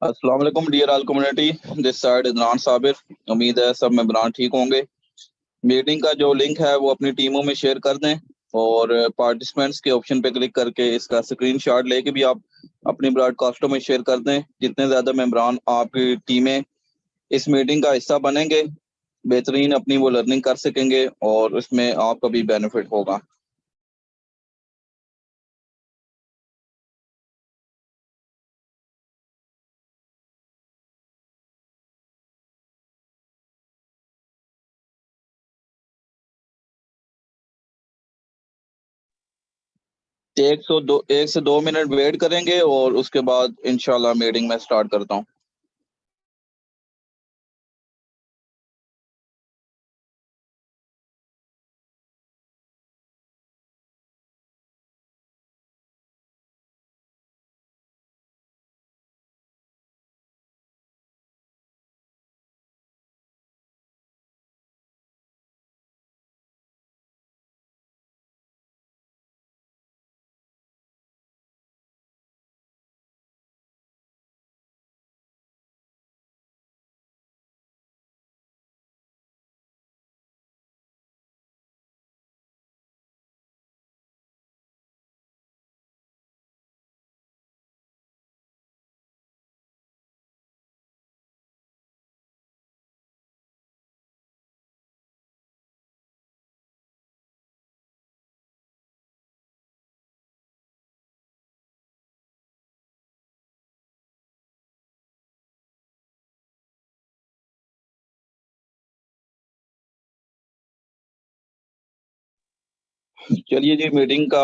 अस्सलाम वालेकुम dear all community. This side Imran Sabir. उम्मीद है सब मेंबरान ठीक होंगे। मीटिंग का जो लिंक है वो अपनी टीमों में शेयर कर दें और पार्टिसिपेंट्स के ऑप्शन पे क्लिक करके इसका स्क्रीनशॉट लेके भी आप अपनी ब्रॉडकास्टों में शेयर कर दें। जितने ज़्यादा मेंबरान आपकी टीमें इस मीटिंग का हिस्सा बनेंगे, बेहतरीन अपनी वो लर्निंग कर सकेंगे और उसमें आपका भी बेनिफिट होगा। एक से दो मिनट वेट करेंगे और उसके बाद इंशाल्लाह मीटिंग में स्टार्ट करता हूँ। चलिए जी, मीटिंग का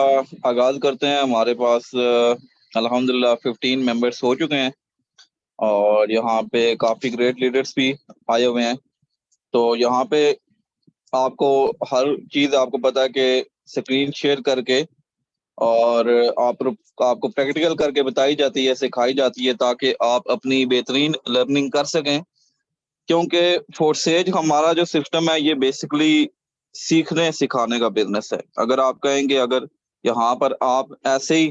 आगाज करते हैं। हमारे पास अल्हम्दुलिल्लाह 15 मेंबर्स हो चुके हैं और यहाँ पे काफ़ी ग्रेट लीडर्स भी आए हुए हैं। तो यहाँ पे आपको हर चीज़ आपको पता है कि स्क्रीन शेयर करके और आपको प्रैक्टिकल करके बताई जाती है, सिखाई जाती है ताकि आप अपनी बेहतरीन लर्निंग कर सकें। क्योंकि फोर्सेज हमारा जो सिस्टम है ये बेसिकली सीखने सिखाने का बिजनेस है। अगर आप कहेंगे अगर यहाँ पर आप ऐसे ही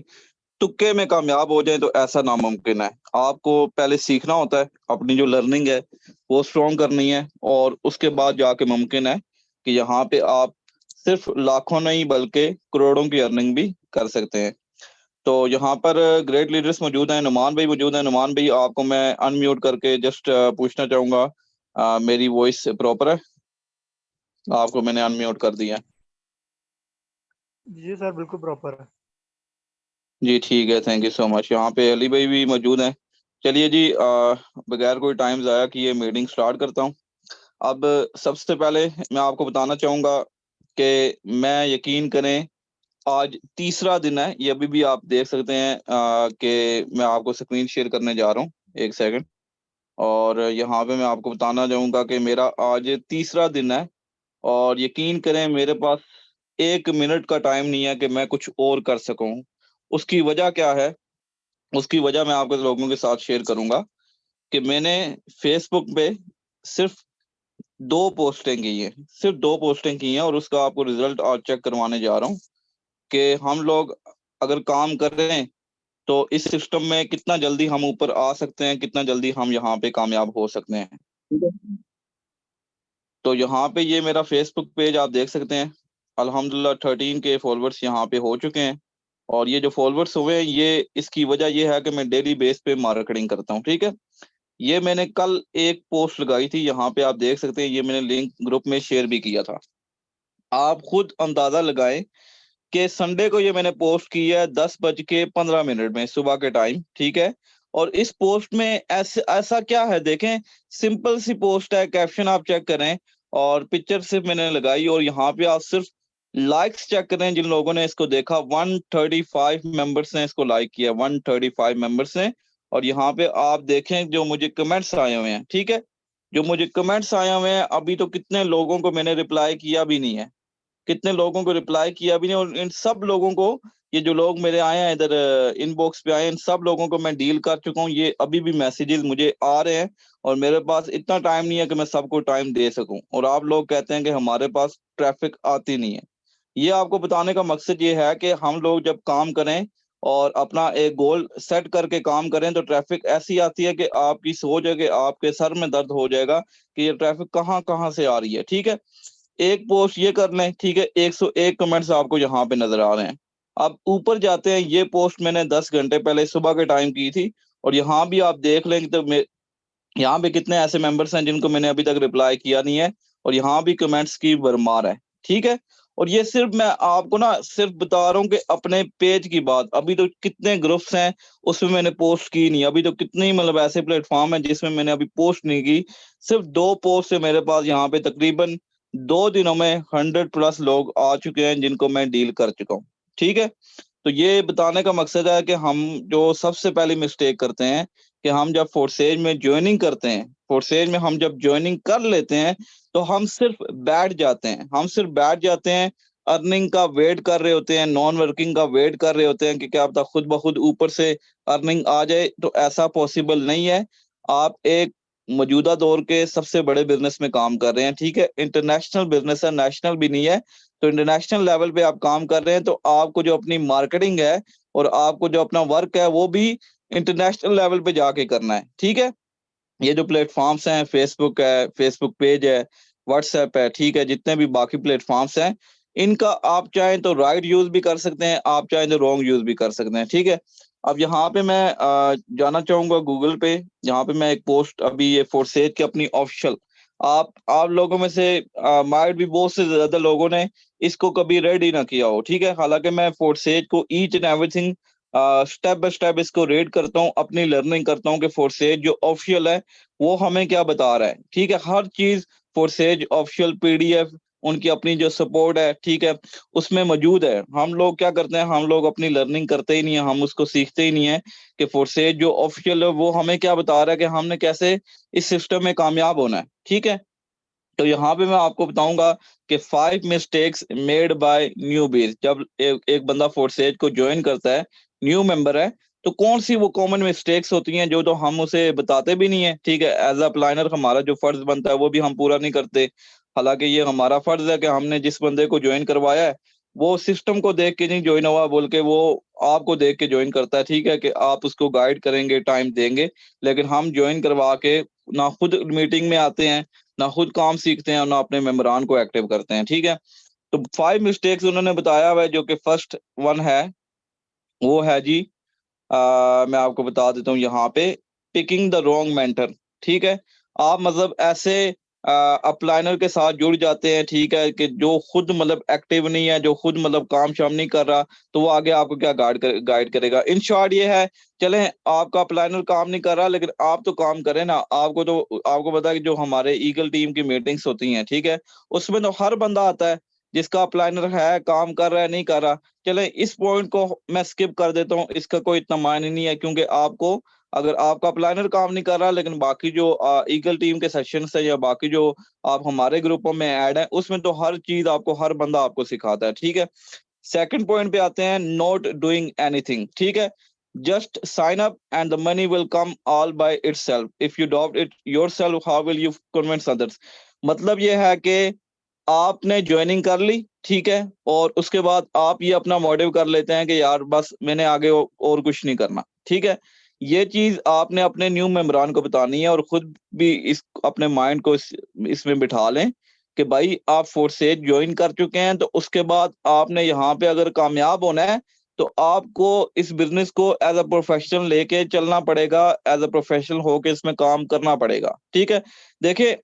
तुक्के में कामयाब हो जाए तो ऐसा नामुमकिन है। आपको पहले सीखना होता है, अपनी जो लर्निंग है वो स्ट्रॉन्ग करनी है और उसके बाद जाके मुमकिन है कि यहाँ पे आप सिर्फ लाखों नहीं बल्कि करोड़ों की अर्निंग भी कर सकते हैं। तो यहाँ पर ग्रेट लीडर्स मौजूद हैं, नुमान भाई मौजूद हैं। नुमान भाई आपको मैं अनम्यूट करके जस्ट पूछना चाहूंगा, मेरी वॉइस प्रॉपर है? आपको मैंने अनम्यूट कर दिया है। जी सर, बिल्कुल प्रॉपर है। जी ठीक है, थैंक यू सो मच। यहाँ पे अली भाई भी मौजूद हैं। चलिए जी, बगैर कोई टाइम ज़ाया किए मीटिंग स्टार्ट करता हूँ। अब सबसे पहले मैं आपको बताना चाहूँगा कि मैं यकीन करें आज तीसरा दिन है, ये अभी भी आप देख सकते हैं कि मैं आपको स्क्रीन शेयर करने जा रहा हूँ। एक सेकंड। और यहाँ पे मैं आपको बताना चाहूँगा कि मेरा आज तीसरा दिन है और यकीन करें मेरे पास 1 मिनट का टाइम नहीं है कि मैं कुछ और कर सकूँ। उसकी वजह क्या है? उसकी वजह मैं आपके लोगों के साथ शेयर करूँगा कि मैंने फेसबुक पे सिर्फ़ 2 पोस्टें की हैं, सिर्फ़ 2 पोस्टें की हैं और उसका आपको रिज़ल्ट आज चेक करवाने जा रहा हूँ कि हम लोग अगर काम कर रहे हैं, तो इस सिस्टम में कितना जल्दी हम ऊपर आ सकते हैं, कितना जल्दी हम यहाँ पे कामयाब हो सकते हैं। ठीक है। तो यहाँ पे ये मेरा फेसबुक पेज आप देख सकते हैं। अल्हम्दुलिल्लाह 13 के फॉलोवर्स यहाँ पे हो चुके हैं और ये जो फॉलोवर्स हुए हैं ये इसकी वजह ये है कि मैं डेली बेस पे मार्केटिंग करता हूँ। ठीक है। ये मैंने कल एक पोस्ट लगाई थी, यहाँ पे आप देख सकते हैं, ये मैंने लिंक ग्रुप में शेयर भी किया था। आप खुद अंदाजा लगाएं कि संडे को ये मैंने पोस्ट की है 10:15 में सुबह के टाइम। ठीक है। और इस पोस्ट में ऐसे ऐसा क्या है देखें, सिंपल सी पोस्ट है, कैप्शन आप चेक करें और पिक्चर सिर्फ मैंने लगाई और यहाँ पे आप सिर्फ लाइक्स चेक करें। जिन लोगों ने इसको देखा 135 मेंबर्स ने इसको लाइक किया, 135 मेंबर्स ने। और यहाँ पे आप देखें जो मुझे कमेंट्स आए हुए हैं। ठीक है। जो मुझे कमेंट्स आए हुए हैं, अभी तो कितने लोगों को मैंने रिप्लाई किया भी नहीं है, कितने लोगों को रिप्लाई किया भी नहीं। और इन सब लोगों को, ये जो लोग मेरे आए हैं इधर इनबॉक्स पे आए हैं, इन सब लोगों को मैं डील कर चुका हूँ। ये अभी भी मैसेजेस मुझे आ रहे हैं और मेरे पास इतना टाइम नहीं है कि मैं सबको टाइम दे सकूं। और आप लोग कहते हैं कि हमारे पास ट्रैफिक आती नहीं है। ये आपको बताने का मकसद ये है कि हम लोग जब काम करें और अपना एक गोल सेट करके काम करें तो ट्रैफिक ऐसी आती है कि आपकी सोच है कि आपके सर में दर्द हो जाएगा कि ये ट्रैफिक कहाँ कहाँ से आ रही है। ठीक है, एक पोस्ट ये कर लें, ठीक है, 101 कमेंट्स आपको यहाँ पे नजर आ रहे हैं। अब ऊपर जाते हैं, ये पोस्ट मैंने 10 घंटे पहले सुबह के टाइम की थी, और यहाँ भी आप देख लेंगे तो यहाँ पे कितने ऐसे मेंबर्स हैं जिनको मैंने अभी तक रिप्लाई किया नहीं है, और यहाँ भी कमेंट्स की भरमार है। ठीक है, और ये सिर्फ मैं आपको ना सिर्फ बता रहा हूँ कि अपने पेज की बात, अभी तो कितने ग्रुप्स हैं उसमें मैंने पोस्ट की नहीं, अभी तो कितने ही मतलब ऐसे प्लेटफॉर्म हैं जिसमें मैंने अभी पोस्ट नहीं की। सिर्फ 2 पोस्ट से मेरे पास यहाँ पे तकरीबन 2 दिनों में 100+ लोग आ चुके हैं जिनको मैं डील कर चुका हूँ। ठीक है, तो ये बताने का मकसद है कि हम जो सबसे पहली मिस्टेक करते हैं कि हम जब फोर्सेज में ज्वाइनिंग करते हैं, फोर्सेज में हम जब ज्वाइनिंग कर लेते हैं तो हम सिर्फ बैठ जाते हैं, हम सिर्फ बैठ जाते हैं, अर्निंग का वेट कर रहे होते हैं, नॉन वर्किंग का वेट कर रहे होते हैं कि क्या पता खुद ब खुद ऊपर से अर्निंग आ जाए। तो ऐसा पॉसिबल नहीं है। आप एक मौजूदा दौर के सबसे बड़े बिजनेस में काम कर रहे हैं, ठीक है, इंटरनेशनल बिजनेस है, नेशनल भी नहीं है। तो इंटरनेशनल लेवल पे आप काम कर रहे हैं तो आपको जो अपनी मार्केटिंग है और आपको जो अपना वर्क है वो भी इंटरनेशनल लेवल पे जाके करना है। ठीक है, ये जो प्लेटफॉर्म्स हैं, फेसबुक है, फेसबुक पेज है, व्हाट्सएप है, ठीक है, जितने भी बाकी प्लेटफॉर्म्स हैं, इनका आप चाहें तो राइट यूज भी कर सकते हैं, आप चाहें तो रॉन्ग यूज भी कर सकते हैं। ठीक है, अब यहाँ पे मैं जाना चाहूंगा गूगल पे, जहाँ पे मैं एक पोस्ट अभी ये फोर्सेज की अपनी ऑफिशियल, आप लोगों में से माइट भी बहुत से ज्यादा लोगों ने इसको कभी रेड ही ना किया हो। ठीक है, हालांकि मैं फोर्सेज को each and everything step by step इसको रीड करता हूँ, अपनी लर्निंग करता हूँ कि फोर्सेज जो ऑफिशियल है वो हमें क्या बता रहा है। ठीक है, हर चीज फोर्सेज ऑफिशियल पीडीएफ उनकी अपनी जो सपोर्ट है, ठीक है, उसमें मौजूद है। हम लोग क्या करते हैं, हम लोग अपनी लर्निंग करते ही नहीं है, हम उसको सीखते ही नहीं है कि फोर्सेज जो ऑफिशियल है वो हमें क्या बता रहा है कि हमने कैसे इस सिस्टम में कामयाब होना है। ठीक है, तो यहाँ पे मैं आपको बताऊंगा कि 5 मिस्टेक्स मेड बाय न्यूबीज। जब एक बंदा फोर्सेज को ज्वाइन करता है, न्यू मेंबर है, तो कौन सी वो कॉमन मिस्टेक्स होती हैं जो तो हम उसे बताते भी नहीं है। ठीक है, एज अ प्लानर हमारा जो फर्ज बनता है वो भी हम पूरा नहीं करते। हालांकि ये हमारा फर्ज है कि हमने जिस बंदे को ज्वाइन करवाया है वो सिस्टम को देख के नहीं ज्वाइन हुआ, बोल के वो आपको देख के ज्वाइन करता है। ठीक है, कि आप उसको गाइड करेंगे, टाइम देंगे, लेकिन हम ज्वाइन करवा के ना खुद मीटिंग में आते हैं, ना खुद काम सीखते हैं और ना अपने मेंबरान को एक्टिव करते हैं। ठीक है, तो 5 मिस्टेक्स उन्होंने बताया हुआ है, जो कि फर्स्ट वन है वो है जी, मैं आपको बता देता हूँ यहाँ पे, पिकिंग द रॉन्ग मेंटर। ठीक है, आप मतलब ऐसे अपलाइनर के साथ जुड़ जाते हैं, ठीक है, कि जो खुद मतलब एक्टिव नहीं है, जो खुद मतलब काम शाम नहीं कर रहा, तो वो आगे आपको क्या गाइड करेगा। इन शॉर्ट ये है, चलें आपका अपलाइनर काम नहीं कर रहा लेकिन आप तो काम करें ना। आपको पता है कि जो हमारे ईगल टीम की मीटिंग्स होती हैं, ठीक है, उसमें तो हर बंदा आता है जिसका अपलाइनर है, काम कर रहा है नहीं कर रहा। चले इस पॉइंट को मैं स्किप कर देता हूँ, इसका कोई इतना मायने नहीं है, क्योंकि आपको अगर आपका प्लानर काम नहीं कर रहा लेकिन बाकी जो ईगल टीम के सेशंस है या बाकी जो आप हमारे ग्रुपों में ऐड है उसमें तो हर चीज आपको हर बंदा आपको सिखाता है। ठीक है, सेकंड पॉइंट पे आते हैं, नॉट डूइंग एनीथिंग। ठीक है, just sign up and the money will come all by itself, if you डॉट it yourself how will you convince others. मतलब ये है कि आपने ज्वाइनिंग कर ली, ठीक है, और उसके बाद आप ये अपना मोटिव कर लेते हैं कि यार बस मैंने आगे और कुछ नहीं करना। ठीक है, ये चीज आपने अपने न्यू मेंबरान को बतानी है और खुद भी इस अपने माइंड को इसमें बिठा लें कि भाई आप फोर्सेज ज्वाइन कर चुके हैं, तो उसके बाद आपने यहाँ पे अगर कामयाब होना है तो आपको इस बिजनेस को एज अ प्रोफेशनल लेके चलना पड़ेगा, एज अ प्रोफेशनल होके इसमें काम करना पड़ेगा। ठीक है, देखिए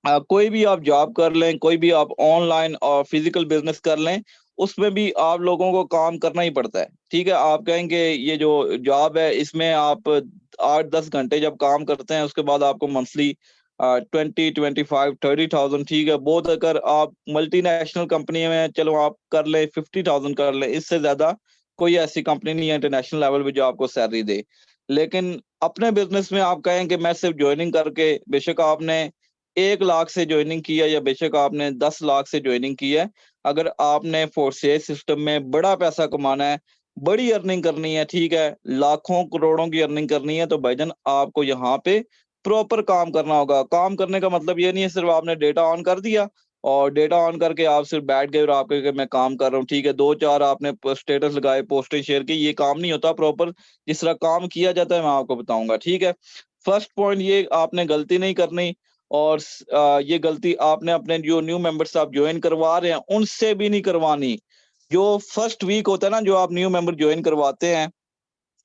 कोई भी आप जॉब कर लें, कोई भी आप ऑनलाइन और फिजिकल बिजनेस कर लें, उसमें भी आप लोगों को काम करना ही पड़ता है। ठीक है, आप कहेंगे ये जो जॉब है इसमें आप 8-10 घंटे जब काम करते हैं उसके बाद आपको मंथली 20, 25, 30,000, ठीक है, बहुत अगर आप मल्टीनेशनल कंपनी में चलो आप कर लें 50,000 कर लें, इससे ज्यादा कोई ऐसी कंपनी नहीं है इंटरनेशनल लेवल पे जो आपको सैलरी दे। लेकिन अपने बिजनेस में आप कहें कि मैं सिर्फ ज्वाइनिंग करके, बेशक आपने 1 लाख से ज्वाइनिंग की है या बेशक आपने 10 लाख से ज्वाइनिंग की है, अगर आपने फोर्सेज सिस्टम में बड़ा पैसा कमाना है, बड़ी अर्निंग करनी है, ठीक है, लाखों करोड़ों की अर्निंग करनी है, तो भाईजान आपको यहाँ पे प्रॉपर काम करना होगा। काम करने का मतलब ये नहीं है सिर्फ आपने डेटा ऑन कर दिया और डेटा ऑन करके आप सिर्फ बैठ गए और आप कहे कि मैं काम कर रहा हूँ, ठीक है, 2-4 आपने स्टेटस लगाए, पोस्टें शेयर की, ये काम नहीं होता प्रॉपर। जिस तरह काम किया जाता है मैं आपको बताऊंगा, ठीक है। फर्स्ट पॉइंट, ये आपने गलती नहीं करनी, और ये गलती आपने अपने जो न्यू मेंबर्स आप ज्वाइन करवा रहे हैं उनसे भी नहीं करवानी। जो फर्स्ट वीक होता है ना, जो आप न्यू मेंबर ज्वाइन करवाते हैं,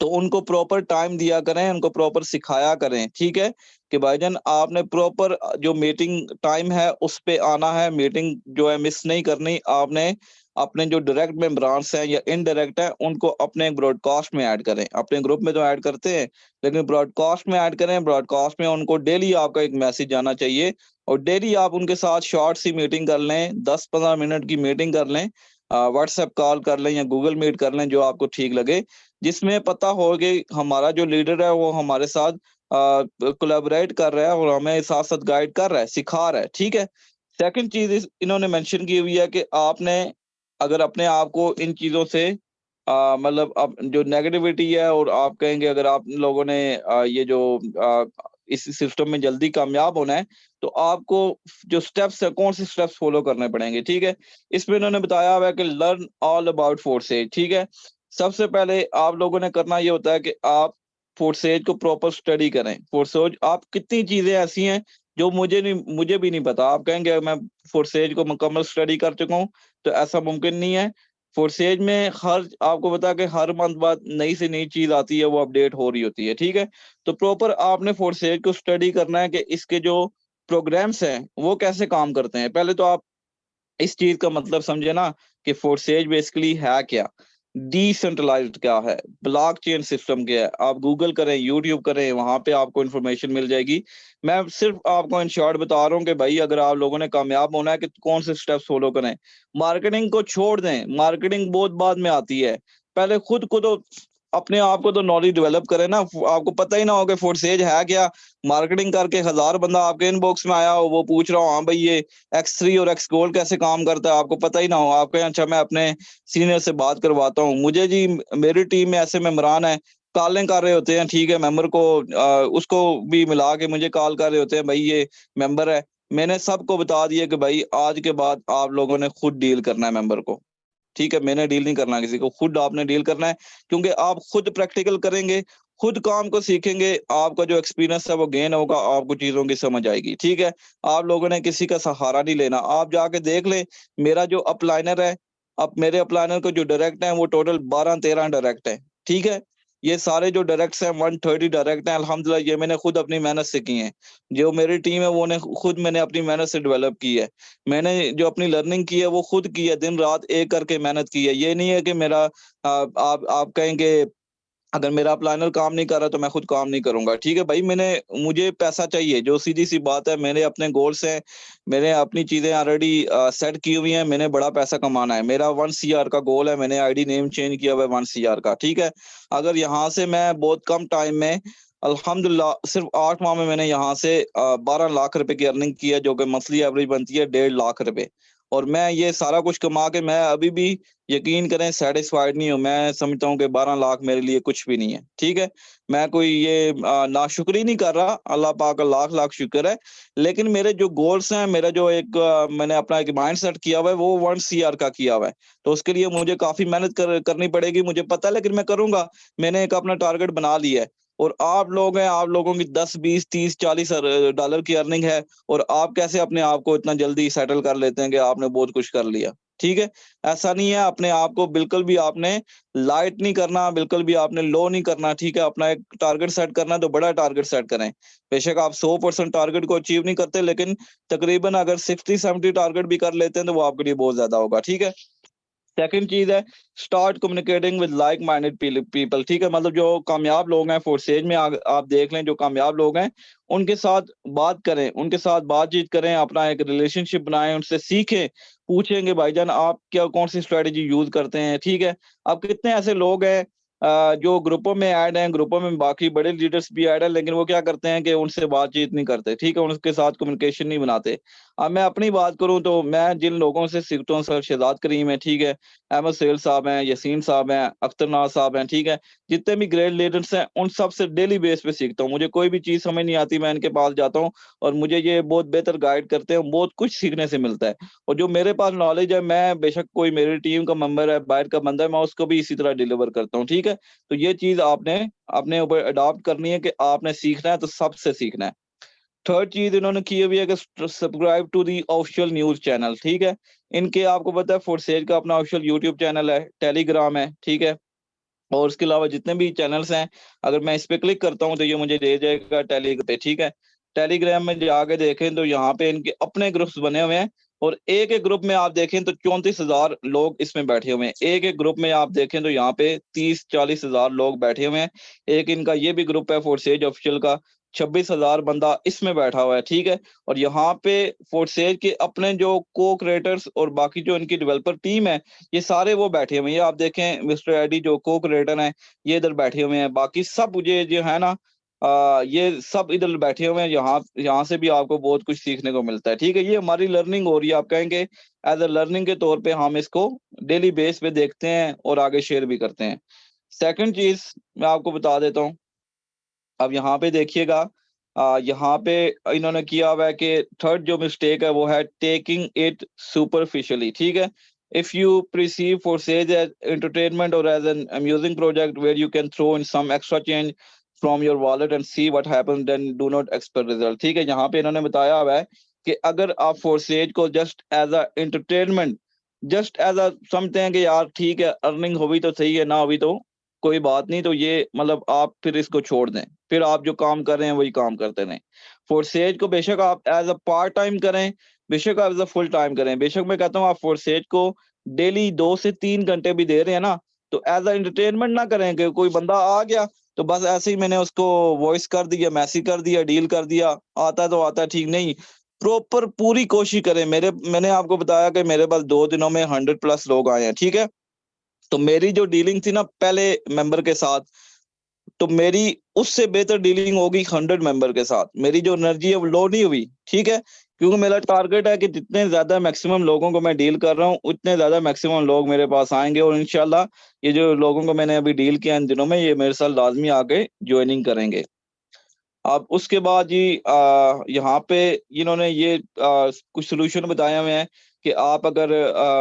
तो उनको प्रॉपर टाइम दिया करें, उनको प्रॉपर सिखाया करें, ठीक है? कि भाईजान आपने प्रॉपर जो मीटिंग टाइम है उस पे आना है, मीटिंग जो है मिस नहीं करनी। आपने अपने जो डायरेक्ट मेंबरान्स हैं या इनडायरेक्ट हैं उनको अपने ब्रॉडकास्ट में ऐड करें। अपने ग्रुप में तो ऐड करते हैं, लेकिन ब्रॉडकास्ट में ऐड करें। ब्रॉडकास्ट में उनको डेली आपका एक मैसेज जाना चाहिए, और डेली आप उनके साथ शॉर्ट सी मीटिंग कर लें, 10-15 मिनट की मीटिंग कर लें, व्हाट्सएप कॉल कर लें या गूगल मीट कर लें, जो आपको ठीक लगे। जिसमें पता हो कि हमारा जो लीडर है वो हमारे साथ कोलैबोरेट कर रहा है और हमें साथ-साथ गाइड कर रहा है, सिखा रहा है, ठीक है? सेकंड चीज़ इस इन्होंने मेंशन की हुई है कि आपने अगर अपने आप को इन चीज़ों से मतलब अब जो नेगेटिविटी है, और आप कहेंगे अगर आप लोगों ने ये जो इस सिस्टम में जल्दी कामयाब होना है, तो आपको जो स्टेप्स हैं, कौन से स्टेप्स फॉलो करने पड़ेंगे, ठीक है? इसमें इन्होंने बताया हुआ है कि लर्न ऑल अबाउट फोर्सेज, ठीक है? सबसे पहले आप लोगों ने करना ये होता है कि आप फोर्सेज को प्रॉपर स्टडी करें। फोर्सेज आप कितनी चीज़ें ऐसी हैं जो मुझे भी नहीं पता। आप कहेंगे मैं फोर्सेज को मुकम्मल स्टडी कर चुका हूँ, तो ऐसा मुमकिन नहीं है। फोर्सेज में हर आपको पता है कि हर मंथ बाद नई से नई चीज़ आती है, वो अपडेट हो रही होती है, ठीक है? तो प्रॉपर आपने फोर्सेज को स्टडी करना है कि इसके जो प्रोग्राम्स हैं, वो कैसे काम करते हैं। पहले तो आप इस चीज़ का मतलब समझे ना कि फोर्सेज बेसिकली है क्या? डिसेंट्रलाइज्ड क्या है? ब्लॉकचेन सिस्टम क्या है? आप गूगल करें, यूट्यूब करें, वहाँ पे आपको इन्फॉर्मेशन मिल जाएगी। मैं सिर्फ़ आपको इन शॉर्ट बता रहा हूँ कि भाई अगर आप लोगों ने कामयाब होना है कि कौन से स्टेप्स फ़ॉलो करें। मार्केटिंग को छोड़ दें, मार्केटिंग बहुत बाद में आती है। पहले खुद को तो अपने आप को तो नॉलेज डेवलप करें ना। फ आपको पता ही ना हो कि फोर्सेज है क्या? मार्केटिंग करके 1000 बंदा आपके इनबॉक्स में आया हो, वो पूछ रहा हो, हाँ भाई ये X3 और X गोल्ड कैसे काम करता है, आपको पता ही ना हो। आप कहें अच्छा मैं अपने सीनियर से बात करवाता हूँ। मुझे जी मेरी टीम में ऐसे मेंबरान हैं, कॉलिंग कर रहे होते हैं, ठीक है, मेंबर को उसको भी मिला के मुझे कॉल कर रहे होते हैं, भाई ये मेंबर है। मैंने सबको बता दिया कि भाई आज के बाद आप लोगों ने खुद डील करना है मेंबर को। ठीक है, मैंने डील नहीं करना किसी को, खुद आपने डील करना है, क्योंकि आप खुद प्रैक्टिकल करेंगे, खुद काम को सीखेंगे, आपका जो एक्सपीरियंस है वो गेन होगा, आपको चीज़ों की समझ आएगी, ठीक है? आप लोगों ने किसी का सहारा नहीं लेना, आप जाके देख लें, मेरा जो अपलाइनर है, अब मेरे अपलाइनर को जो डायरेक्ट हैं वो टोटल 12-13 डायरेक्ट हैं, ठीक है? ये सारे जो डायरेक्ट्स हैं 130 डायरेक्ट हैं, अल्हम्दुलिल्लाह ये मैंने खुद अपनी मेहनत से किए हैं। जो मेरी टीम है वो ने खुद मैंने अपनी मेहनत से डेवलप की है। मैंने जो अपनी लर्निंग की है वो खुद की है, दिन-रात एक करके मेहनत की है। ये नहीं है कि मेरा आप कहेंगे अगर मेरा प्लानर काम नहीं कर रहा तो मैं खुद काम नहीं करूँगा। ठीक है भाई, मुझे पैसा चाहिए, जो सीधी-सी बात है, मेरे अपने गोल्स हैं, मैंने अपनी चीज़ें ऑलरेडी सेट की हुई हैं, मैंने बड़ा पैसा कमाना है। मेरा 1 सीआर का गोल है, मैंने आईडी नेम चेंज किया हुआ है 1 सीआर का, ठीक है? अगर यहाँ से मैं बहुत कम टाइम में अल्हम्दुलिल्लाह सिर्फ़ 8 माह में मैंने यहाँ से 12 लाख रुपए की अर्निंग की है, जो कि मंथली एवरेज बनती है 1.5 लाख रुपए। और मैं ये सारा कुछ कमा के मैं अभी भी यकीन करें सैटिस्फाइड नहीं हूँ। मैं समझता हूँ कि 12 लाख मेरे लिए कुछ भी नहीं है, ठीक है? मैं कोई ये नाशुक्री नहीं कर रहा, अल्लाह पाक का लाख-लाख शुक्र है। लेकिन मेरे जो गोल्स हैं, मेरा जो एक मैंने अपना एक माइंड सेट किया हुआ है, वो 1 सीआर का किया हुआ है। तो उसके लिए मुझे काफ़ी मेहनत करनी पड़ेगी, मुझे पता है, लेकिन मैं करूँगा। मैंने एक अपना टारगेट बना लिया है। और आप लोग हैं, आप लोगों की 10, 20, 30, 40 डॉलर की अर्निंग है, और आप कैसे अपने आप को इतना जल्दी सेटल कर लेते हैं कि आपने बहुत कुछ कर लिया, ठीक है? ऐसा नहीं है, अपने आप को बिल्कुल भी आपने लाइट नहीं करना, बिल्कुल भी आपने लो नहीं करना, ठीक है? अपना एक टारगेट सेट करना है तो बड़ा टारगेट सेट करें। बेशक आप 100% टारगेट को अचीव नहीं करते, लेकिन तकरीबन अगर 60-70 टारगेट भी कर लेते हैं तो वो आपके लिए बहुत ज़्यादा होगा, ठीक है? सेकंड चीज़ है, start communicating with like minded people, ठीक है? मतलब जो कामयाब लोग हैं फोर्सेज में, आप देख लें, जो कामयाब लोग हैं, उनके साथ बात करें, उनके साथ बातचीत करें, अपना एक रिलेशनशिप बनाएँ, उनसे सीखें, पूछेंगे भाईजान आप क्या कौन-सी स्ट्रैटेजी यूज़ करते हैं, ठीक है? अब कितने ऐसे लोग हैं जो ग्रुपों में ऐड हैं, ग्रुपों में बाकी बड़े लीडर्स भी ऐड हैं, लेकिन वो क्या करते हैं कि उनसे बातचीत नहीं करते, ठीक है, उनके साथ कम्युनिकेशन नहीं बनाते। अब मैं अपनी बात करूं तो मैं जिन लोगों से सीखता हूं, सर शहजाद करीम है, ठीक है, अहमद सेल साहब हैं, यासीन साहब हैं, अख्तर नाज साहब हैं, ठीक है, जितने भी ग्रेट लीडर्स हैं उन सब से डेली बेस पे सीखता हूँ। मुझे कोई भी चीज़ समझ नहीं आती, मैं इनके पास जाता हूँ और मुझे ये बहुत बेहतर गाइड करते हैं, बहुत कुछ सीखने से मिलता है। और जो मेरे पास नॉलेज है, मैं बेशक कोई मेरी टीम का मेंबर है, बाहर का बंदा है, मैं उसको भी इसी तरह डिलीवर करता हूँ, ठीक है? तो ये चीज़ आपने अपने ऊपर अडॉप्ट करनी है कि आपने सीखना है तो सबसे सीखना है। थर्ड चीज़ इन्होंने की हुई है कि subscribe to the official news channel, ठीक है? इनके आपको पता है फोर्सेज का अपना ऑफिशियल यूट्यूब चैनल है, टेलीग्राम है, ठीक है? और उसके अलावा जितने भी चैनल्स हैं, अगर मैं इस पे क्लिक करता हूँ तो ये मुझे ले जाएगा टेलीग्राम पे, ठीक है? टेलीग्राम में जाके देखें तो यहाँ पे इनके अपने ग्रुप्स बने हुए हैं और एक-एक ग्रुप में आप देखें तो 34,000 लोग इसमें बैठे हुए हैं। एक-एक ग्रुप में आप देखें तो यहाँ पे 30-40 हज़ार लोग बैठे हुए हैं। एक इनका ये भी ग्रुप है फोर्सेज ऑफिशियल का, 26,000 बंदा इसमें बैठा हुआ है, ठीक है? और यहाँ पे फोर्सेज के अपने जो को-क्रिएटर्स और बाकी जो इनकी डेवलपर टीम है, ये सारे वो बैठे हुए हैं। ये आप देखें मिस्टर एडी जो को-क्रिएटर हैं, ये इधर बैठे हुए हैं। बाकी सब मुझे जो है ना ये सब इधर बैठे हुए हैं। यहाँ यहाँ से भी आपको बहुत कुछ सीखने को मिलता है, ठीक है? ये हमारी लर्निंग हो रही है। आप कहेंगे एज़ अ लर्निंग के तौर पे हम इसको डेली बेस पे देखते हैं और आगे शेयर भी करते हैं। सेकंड चीज़ मैं आपको बता देता हूँ। अब यहाँ पे देखिएगा यहाँ पे इन्होंने किया हुआ है कि थर्ड जो मिस्टेक है वो है टेकिंग इट सुपरफिशियली, ठीक है? If you perceive forces as entertainment और as an amusing project where you can throw in some extra change from your wallet and see what happens then do not expect result, ठीक है? यहाँ पे इन्होंने बताया हुआ है कि अगर आप फॉरसेज को just as a entertainment, just as a समझते हैं कि यार ठीक है अर्निंग हुई तो सही है, ना हुई तो कोई बात नहीं, तो ये मतलब आप फिर इसको छोड़ दें। फिर आप जो काम कर रहे हैं वही काम करते रहें। फोर्सेज को बेशक आप एज़ अ पार्ट टाइम करें, बेशक आप एज़ अ फुल टाइम करें। बेशक मैं कहता हूँ आप फोर्सेज को डेली 2 से 3 घंटे भी दे रहे हैं ना, तो एज़ अ एंटरटेनमेंट ना करें कि कोई बंदा आ गया, तो बस ऐसे ही मैंने उसको वॉइस कर दिया, मैसेज कर दिया, डील कर दिया, आता है तो आता है, ठीक नहीं। प्रॉपर पूरी कोशिश करें। मैंने आपको बताया कि मेरे पास 2 दिनों में 100 प्लस लोग आए हैं, ठीक है? तो मेरी जो डीलिंग थी ना पहले मेंबर के साथ, तो मेरी उससे बेहतर डीलिंग होगी 100 मेंबर के साथ। मेरी जो एनर्जी है वो लो नहीं हुई, ठीक है? क्योंकि मेरा टारगेट है कि जितने ज़्यादा मैक्सिमम लोगों को मैं डील कर रहा हूँ, उतने ज़्यादा मैक्सिमम लोग मेरे पास आएँगे और इंशाल्लाह ये जो लोगों को मैंने अभी डील किया इन दिनों में, ये मेरे साथ लाज़मी आके जॉइनिंग करेंगे। अब उसके बाद जी यहाँ पे इन्होंने ये कुछ सॉल्यूशन बताए हुए हैं कि आप अगर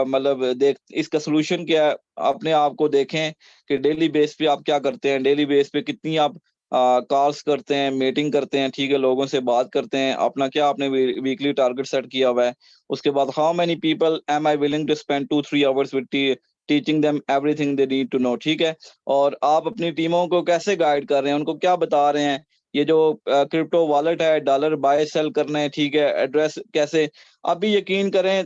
मतलब देख इसका सॉल्यूशन क्या है, अपने आप को देखें कि डेली बेस पे आप क्या करते हैं, डेली बेस पे कितनी आप कॉल्स करते हैं, मीटिंग करते हैं, ठीक है, लोगों से बात करते हैं, अपना क्या आपने वीकली टारगेट सेट किया हुआ है। उसके बाद how many people am I willing to spend 2-3 hours with teaching them everything they need to know, ठीक है? और आप अपनी टीमों को कैसे गाइड कर रहे हैं, उनको क्या बता रहे हैं, ये जो क्रिप्टो वॉलेट है, डॉलर बाय सेल करना है, ठीक है, एड्रेस कैसे अभी यकीन करें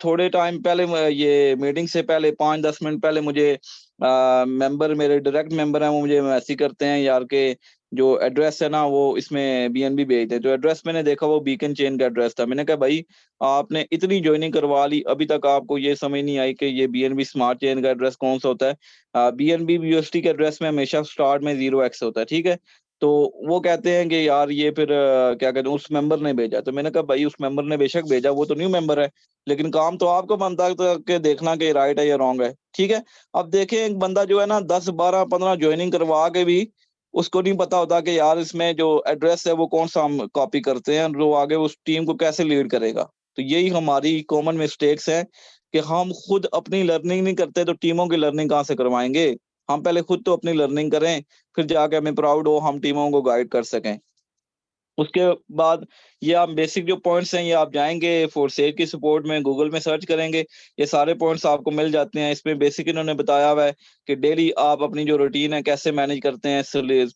थोड़े टाइम पहले ये मीटिंग से पहले 5-10 मिनट पहले मुझे मेंबर मेरे डायरेक्ट मेंबर हैं वो मुझे मैसेज करते हैं यार के जो एड्रेस है ना वो इसमें बीएनबी भेज दें। तो एड्रेस मैंने देखा वो बीकन चेन का एड्रेस था। मैंने कहा भाई आपने इतनी जॉइनिंग करवा ली, अभी तक आपको ये समझ नहीं आई कि ये बीएनबी स्मार्ट चेन का एड्रेस कौन-सा होता है। बीएनबी यूएसडी के एड्रेस में हमेशा स्टार्ट में 0x होता है, ठीक है? तो वो कहते हैं कि यार ये फिर क्या कहते हैं उस मेंबर ने भेजा। तो मैंने कहा भाई उस मेंबर ने बेशक भेजा, वो तो न्यू मेंबर है, लेकिन काम तो आपको बनता है तो कि देखना कि राइट है या रॉन्ग है, ठीक है? अब देखें एक बंदा जो है ना 10, 12, 15 जॉइनिंग करवा के भी उसको नहीं पता होता कि यार इसमें जो एड्रेस है वो कौन-सा हम कॉपी करते हैं, जो आगे उस टीम को कैसे लीड करेगा। तो यही हमारी कॉमन मिस्टेक्स हैं कि हम खुद अपनी लर्निंग नहीं करते तो टीमों की लर्निंग कहाँ से करवाएँगे? हम पहले खुद तो अपनी लर्निंग करें, फिर जाके हमें प्राउड हो हम टीमों को गाइड कर सकें। उसके बाद ये आप बेसिक जो पॉइंट्स हैं ये आप जाएँगे फोरसेज की सपोर्ट में गूगल में सर्च करेंगे, ये सारे पॉइंट्स आपको मिल जाते हैं। इसमें बेसिक इन्होंने बताया हुआ है कि डेली आप अपनी जो रूटीन है कैसे मैनेज करते हैं,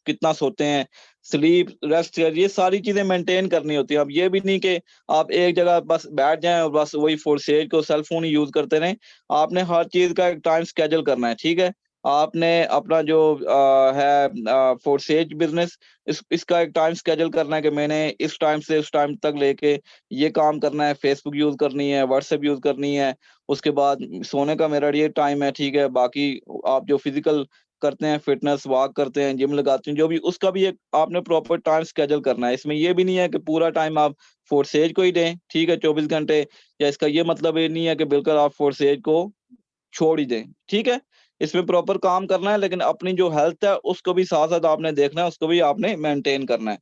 कितना सोते हैं, स्लीप, रेस्ट ये सारी चीज़ें मेंटेन करनी होती हैं। अब ये भी नहीं कि आप एक जगह बस बैठ जाएँ और बस वही फोरसेज को सेल फ़ोन ही यूज़ करते रहें। आपने हर चीज़ का एक टाइम शेड्यूल करना है, ठीक है? आपने अपना जो है फोरसेज बिज़नेस इसका एक टाइम शेड्यूल करना है कि मैंने इस टाइम से उस टाइम तक लेके ये काम करना है, फेसबुक यूज़ करनी है, व्हाट्सएप यूज़ करनी है, उसके बाद सोने का मेरा ये टाइम है, ठीक है? बाकी आप जो फिज़िकल करते हैं, फिटनेस वॉक करते हैं, जिम लगाते हैं, जो भी, उसका भी एक आपने प्रॉपर टाइम स्केड्यूल करना है। इसमें ये भी नहीं है कि पूरा टाइम आप फोर्सेज को ही दें, ठीक है, 24 घंटे, या इसका ये मतलब ये नहीं है कि बिल्कुल आप फोर्सेज को छोड़ ही दें, ठीक है? इसमें प्रॉपर काम करना है, लेकिन अपनी जो हेल्थ है उसको भी साथ-साथ आपने देखना है, उसको भी आपने मेंटेन करना है।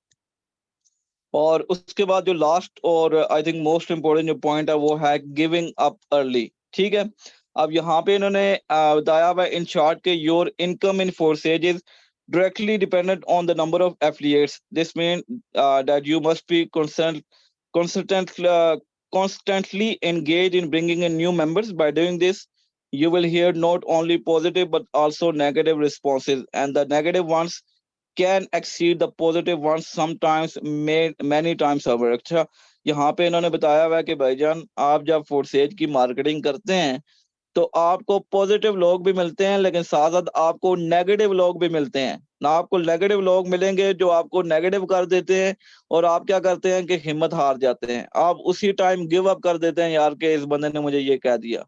और उसके बाद जो लास्ट और आई थिंक मोस्ट इम्पोर्टेंट जो पॉइंट है वो है गिविंग अप अर्ली, ठीक है? अब यहाँ पे इन्होंने बताया हुआ है इन शॉर्ट कि your income in forces is directly dependent on the number of affiliates. This mean that you must be consistent constantly engage in bringing in new members. By doing this, you will hear not only positive but also negative responses, and the negative ones can exceed the positive ones sometimes many times over। अच्छा, यहाँ पे इन्होंने बताया हुआ है कि भाईजान आप जब फूडसेज की मार्केटिंग करते हैं तो आपको पॉजिटिव लोग भी मिलते हैं, लेकिन साथ साथ आपको नेगेटिव लोग भी मिलते हैं ना। आपको नेगेटिव लोग मिलेंगे जो आपको नेगेटिव कर देते हैं, और आप क्या करते हैं कि हिम्मत हार जाते हैं, आप उसी टाइम गिव अप कर देते हैं, यार के इस बंदे ने मुझे ये कह दिया।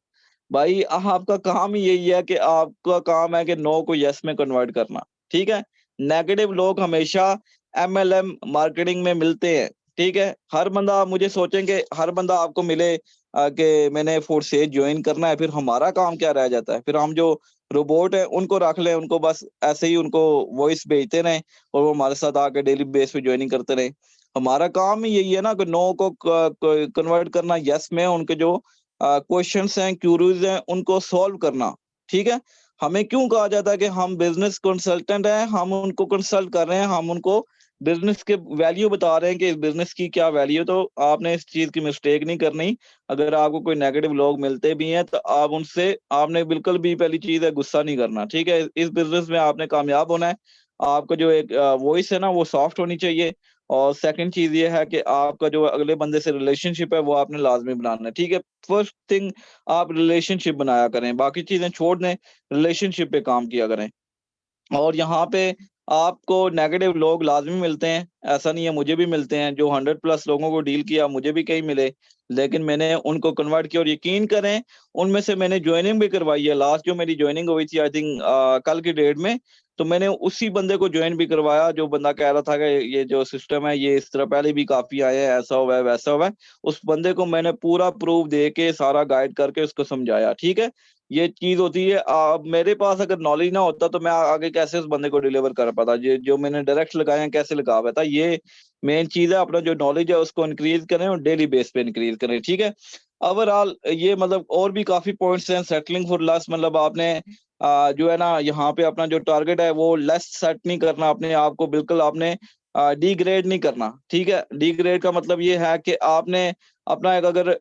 भाई आपका काम ही यही है कि आपका काम है कि नो को यस में कन्वर्ट करना, ठीक है? नेगेटिव लोग हमेशा एमएलएम मार्केटिंग में मिलते हैं, ठीक है? हर बंदा, आप मुझे सोचेंगे हर बंदा आपको मिले कि मैंने फोर्सेज ज्वाइन करना है, फिर हमारा काम क्या रह जाता है? फिर हम जो रोबोट है उनको रख लें, उनको बस ऐसे ही उनको वॉइस भेजते रहें और वो हमारे साथ आके डेली बेस पे ज्वाइनिंग करते रहें। हमारा काम ही यही है ना कि नो को कन्वर्ट करना यस में, उनके जो क्वेश्चंस हैं, क्यूरीज हैं, उनको सॉल्व करना, ठीक है? हमें क्यों कहा जाता है कि हम बिजनेस कंसल्टेंट हैं, हम उनको कंसल्ट कर रहे हैं, हम उनको बिजनेस के वैल्यू बता रहे हैं कि इस बिजनेस की क्या वैल्यू है। तो आपने इस चीज की मिस्टेक नहीं करनी। अगर आपको कोई नेगेटिव लोग मिलते भी हैं तो आप उनसे, आपने बिल्कुल भी, पहली चीज है, गुस्सा नहीं करना, ठीक है? इस बिजनेस में आपने कामयाब होना है। आपका जो एक वॉइस है ना वो सॉफ्ट होनी चाहिए, और सेकंड चीज ये है कि आपका जो अगले बंदे से रिलेशनशिप है वो आपने लाजमी बनाना है, ठीक है? फर्स्ट थिंग, आप रिलेशनशिप बनाया करें, बाकी चीजें छोड़ दें, रिलेशनशिप पे काम किया करें। और यहाँ पे आपको नेगेटिव लोग लाज़मी मिलते हैं, ऐसा नहीं है, मुझे भी मिलते हैं, जो 100 प्लस लोगों को डील किया, मुझे भी कई मिले, लेकिन मैंने उनको कन्वर्ट किया, और यकीन करें, उनमें से मैंने जॉइनिंग भी करवाई है। लास्ट जो मेरी जॉइनिंग हुई थी आई थिंक कल की डेट में, तो मैंने उसी बंदे को जॉइन भी करवाया, जो बंदा कह रहा था कि ये जो सिस्टम है, ये इस तरह पहले भी काफ़ी आए हैं, ऐसा हुआ है, वैसा हुआ है। उस बंदे को मैंने पूरा प्रूफ दे के, सारा गाइड करके उसको समझाया, ठीक है? ये चीज़ होती है। मेरे पास अगर नॉलेज ना होता तो मैं आगे कैसे उस बंदे को डिलीवर कर पाता? ये जो मैंने डायरेक्ट लगाए हैं कैसे लगा पाता? ये मेन चीज़ है, अपना जो नॉलेज है उसको इंक्रीज़ करें और डेली बेस पे इंक्रीज़ करें, ठीक है? ओवरऑल ये मतलब और भी काफ़ी पॉइंट्स हैं। सेटलिंग फॉर लेस, मतलब आपने जो है ना यहाँ पे अपना जो टारगेट है वो लेस सेट नहीं करना, अपने आप को बिल्कुल आपने डिग्रेड नहीं करना, ठीक है? डिग्रेड का मतलब ये है कि आपने अपना एक अगर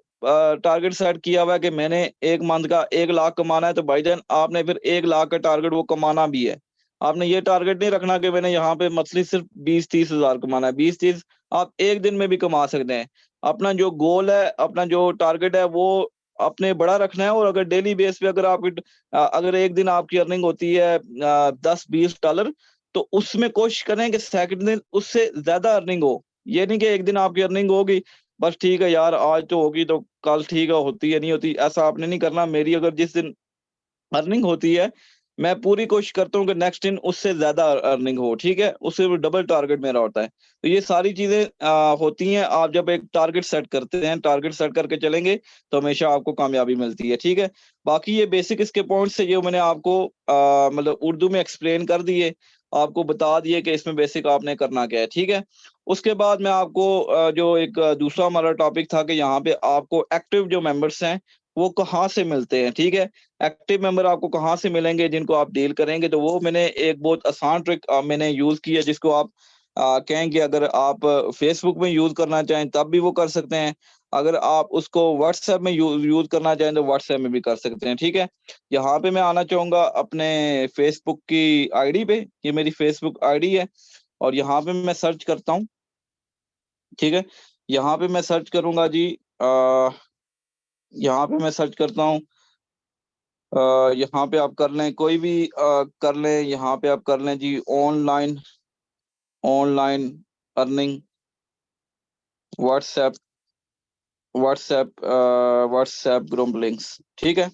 टारगेट सेट किया हुआ है कि मैंने 1 मंथ का 1 लाख कमाना है, तो भाईजान आपने फिर 1 लाख का टारगेट वो कमाना भी है। आपने ये टारगेट नहीं रखना कि मैंने यहाँ पे मंथली सिर्फ 20-30 हज़ार कमाना है। 20-30 आप 1 दिन में भी कमा सकते हैं। अपना जो गोल है, अपना जो टारगेट है वो आपने बड़ा रखना है, और अगर डेली बेस पे अगर 1 दिन आपकी अर्निंग होती है $10-20, तो उसमें कोशिश करें कि सेकंड दिन उससे ज़्यादा अर्निंग हो। ये नहीं कि 1 दिन आपकी अर्निंग होगी, बस ठीक है यार, आज तो होगी तो कल ठीक है, होती है नहीं होती, ऐसा आपने नहीं करना। मेरी अगर जिस दिन अर्निंग होती है, मैं पूरी कोशिश करता हूँ कि नेक्स्ट दिन उससे ज़्यादा अर्निंग हो, ठीक है? उससे भी डबल टारगेट मेरा होता है। तो ये सारी चीज़ें होती हैं, आप जब एक टारगेट सेट करते हैं, टारगेट सेट करके चलेंगे, तो हमेशा आपको कामयाबी मिलती है, ठीक है? बाकी ये बेसिक इसके पॉइंट्स है, ये मैंने आपको मतलब उर्दू में एक्सप्लेन कर दिए, आपको बता दिए कि इसमें बेसिक आपने करना क्या है, ठीक है? उसके बाद मैं आपको जो एक दूसरा हमारा टॉपिक था कि यहाँ पे आपको एक्टिव जो मेंबर्स हैं, वो कहाँ से मिलते हैं, ठीक है? एक्टिव मेंबर आपको कहाँ से मिलेंगे जिनको आप डील करेंगे, तो वो मैंने एक बहुत आसान ट्रिक मैंने यूज़ की है, जिसको आप कहें कि अगर आप फेसबुक में यूज़ करना चाहें तब भी वो कर सकते हैं। अगर आप उसको व्हाट्सऐप में यूज़ करना चाहें तो व्हाट्सऐप में भी कर सकते हैं, ठीक है? यहाँ पे मैं आना चाहूँगा अपने फेसबुक की आईडी पे, ये मेरी फेसबुक आईडी है, और यहाँ पे मैं सर्च करता हूँ, ठीक है? यहाँ पे मैं सर्च करूँगा जी, यहाँ पे मैं सर्च करता हूँ, यहाँ पे आप कर लें, कोई भी कर लें, यहाँ पे आप कर लें जी, online online earning WhatsApp WhatsApp group links, ठीक है?